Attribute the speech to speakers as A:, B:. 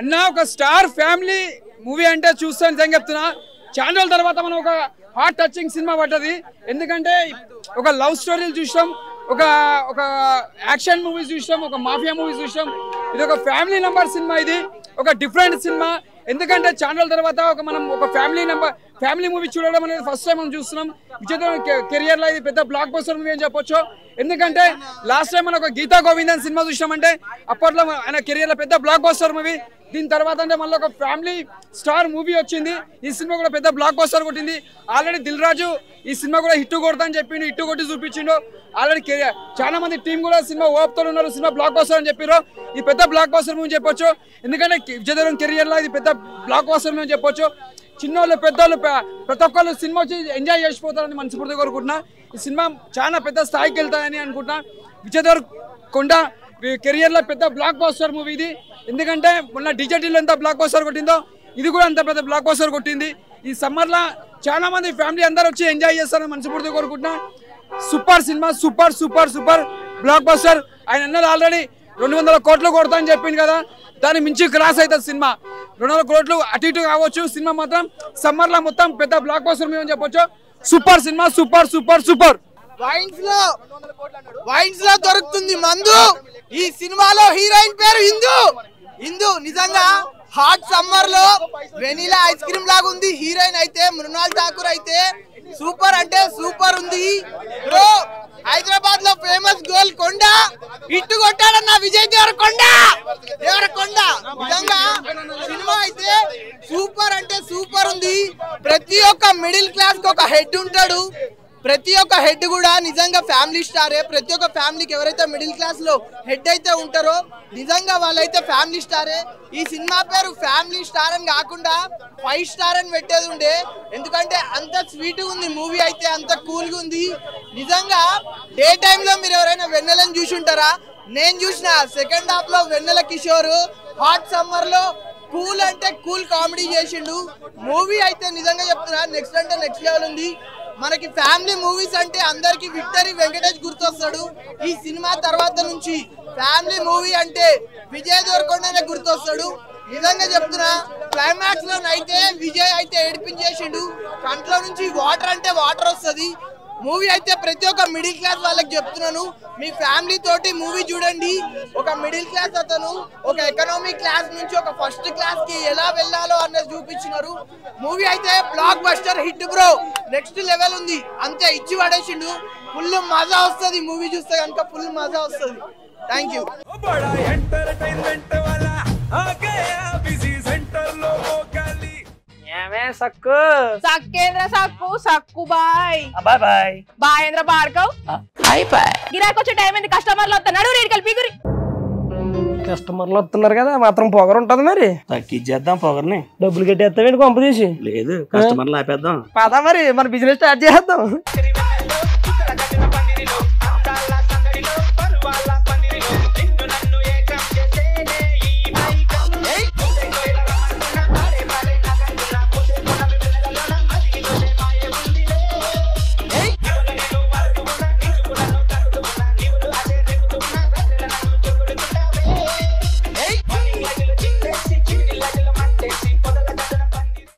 A: అన్న ఒక star family movie అంటే చూస్తాను నిజంగా చెప్తున్నా. చాలా రోజుల తర్వాత మనం ఒక హార్ట్ టచింగ్ సినిమా పడ్డది. ఎందుకంటే ఒక లవ్ స్టోరీలు చూసాం, ఒక ఒక యాక్షన్ మూవీస్ చూసాం, ఒక మాఫియా మూవీస్ చూసాం. ఇది ఒక ఫ్యామిలీ నెంబర్ సినిమా. ఇది ఒక డిఫరెంట్ సినిమా. ఎందుకంటే చాలా రోజుల తర్వాత మనం ఒక ఫ్యామిలీ మూవీ చూడడం అనేది ఫస్ట్ టైం మనం చూస్తున్నాం. విజయ్ కెరియర్ లో ఇది పెద్ద బ్లాక్ బస్టర్ మూవీ అని చెప్పొచ్చు. ఎందుకంటే లాస్ట్ టైం మనం ఒక గీతా గోవిందన్ సినిమా చూసామంటే అప్పట్లో ఆయన కెరియర్ లో పెద్ద బ్లాక్ బస్టర్ మూవీ. దీని తర్వాత అంటే మళ్ళీ ఒక ఫ్యామిలీ స్టార్ మూవీ వచ్చింది. ఈ సినిమా కూడా పెద్ద బ్లాక్ బస్టర్ కొట్టింది. ఆల్రెడీ దిల్ రాజు ఈ సినిమా కూడా హిట్ కొడతా అని చెప్పిండు, హిట్ కొట్టి చూపించిండు. ఆల్రెడీ చాలా మంది టీం కూడా సినిమా ఓపుతో ఉన్నారు, సినిమా బ్లాక్ బస్టర్ అని చెప్పారు. ఈ పెద్ద బ్లాక్ బస్టర్ మూవీ చెప్పొచ్చు. ఎందుకంటే విజయ్ కెరియర్ లో ఇది పెద్ద బ్లాక్ బస్టర్ మూవీ చెప్పొచ్చు. చిన్నోళ్ళు పెద్దోళ్ళు ప్రతి ఒక్కళ్ళు సినిమా వచ్చి ఎంజాయ్ చేసిపోతారని మనస్ఫూర్తిగా కోరుకుంటున్నా. ఈ సినిమా చాలా పెద్ద స్థాయికి వెళ్తాయని అనుకుంటున్నా. విజయ్ దేవరకొండ కెరియర్ లో పెద్ద బ్లాక్ బస్టర్ మూవీ ఇది. ఎందుకంటే మొన్న డిజెటీలో ఎంత బ్లాక్ బస్టర్ కొట్టిందో ఇది కూడా అంత పెద్ద బ్లాక్ బస్టర్ కొట్టింది. ఈ సమ్మర్ లో చాలా మంది ఫ్యామిలీ అందరూ వచ్చి ఎంజాయ్ చేస్తారని మనస్ఫూర్తిగా కోరుకుంటున్నా. Super cinema, super super super block buster. ఆయన అన్నది ఆల్రెడీ 200 కోట్లు కొడతా అని చెప్పింది కదా, దాన్ని మించి క్రాస్ అవుతుంది సినిమా. 200 కోట్లు అటు ఇటు కావచ్చు, సినిమా మాత్రం సమ్మర్ లో మొత్తం పెద్ద బ్లాక్ బస్టర్ మూవీ అని చెప్పొచ్చు. Super cinema, super super super.
B: Wines లో దొరుకుతుంది మందు. ఈ సినిమాలో హీరోయిన్ పేరు హిందూ. నిజంగా హాట్ సమ్మర్ లో వెనిలా ఐస్ క్రీమ్ లాగా ఉంది. హీరోయిన్ అయితే మృణాల్ ఠాకూర్ అయితే సూపర్ అంటే సూపర్ ఉంది బ్రో. హైదరాబాద్ లో ఫేమస్ గోల్కొండ ఇట్టు కొట్టాడన్న విజయ్ దేవరకొండ. నిజంగా సినిమా అయితే సూపర్ అంటే సూపర్ ఉంది. ప్రతి ఒక్క మిడిల్ క్లాస్ కి ఒక హెడ్ ఉంటాడు. ప్రతి ఒక్క హెడ్ కూడా నిజంగా ఫ్యామిలీ స్టారే. ప్రతి ఒక్క ఫ్యామిలీకి ఎవరైతే మిడిల్ క్లాస్ లో హెడ్ అయితే ఉంటారో నిజంగా వాళ్ళైతే ఫ్యామిలీ స్టారే. ఈ సినిమా పేరు ఫ్యామిలీ స్టార్ అని కాకుండా 5 స్టార్ అని పెట్టేది ఉండే. ఎందుకంటే అంత స్వీట్ ఉంది మూవీ అయితే, అంత కూల్ గా ఉంది. నిజంగా డే టైమ్ లో మీరు ఎవరైనా వెన్నెలని చూసి ఉంటారా? నేను చూసిన సెకండ్ హాఫ్ లో వెన్నెల కిషోర్ హాట్ సమ్మర్ లో కూల్ అంటే కూల్ కామెడీ చేసిండు. మూవీ అయితే నిజంగా చెప్తున్నా నెక్స్ట్ అంటే నెక్స్ట్ లెవెల్ ఉంది. మనకి ఫ్యామిలీ మూవీస్ అంటే అందరికి విక్టరీ వెంకటేష్ గుర్తొస్తాడు. ఈ సినిమా తర్వాత నుంచి ఫ్యామిలీ మూవీ అంటే విజయ్ దేవరకొండనే గుర్తొస్తాడు. నిజంగా చెప్తున్నా క్లైమాక్స్ లో అయితే విజయ్ అయితే ఏడిపించేసిండు. కంట్లో నుంచి వాటర్ అంటే వాటర్ వస్తుంది. మూవీ అయితే ప్రతి ఒక్క మిడిల్ క్లాస్ వాళ్ళకి చెప్తున్నాను, మీ ఫ్యామిలీ తోటి మూవీ చూడండి. ఒక మిడిల్ క్లాస్ అతను ఒక ఎకనామిక్ క్లాస్ నుంచి ఒక ఫస్ట్ క్లాస్ కి ఎలా వెళ్ళాలో అన్నది చూపించినారు. మూవీ అయితే block buster hit bro. Next level ఉంది, అంతే ఇచ్చి పడేసిండు. ఫుల్ మజా వస్తుంది మూవీ చూస్తే కనుక, ఫుల్ మజా వస్తుంది. Thank you.
C: సక్కు
D: సక్కేంద్ర సక్కు సక్కు బాయ్
C: బాయ్ బాయ్
D: బాయేంద్ర భార్గవ్
C: బాయ్ బాయ్.
D: గిరాకి వచ్చే టైం ఏంది? కస్టమర్లు వస్తున్నాడు, రేటు కలిపి గురి.
C: కస్టమర్లు వస్తున్నారు కదా, మాత్రం పొగరు ఉంటది. మరి
E: తగ్గించేద్దాం పొగర్ని.
C: డబ్బులు కట్టేస్తావేంటి కొంప తీసి?
E: లేదు, కస్టమర్లు ఆపేద్దాం.
C: పదా మరి మన బిజినెస్ స్టార్ట్ చేద్దాం.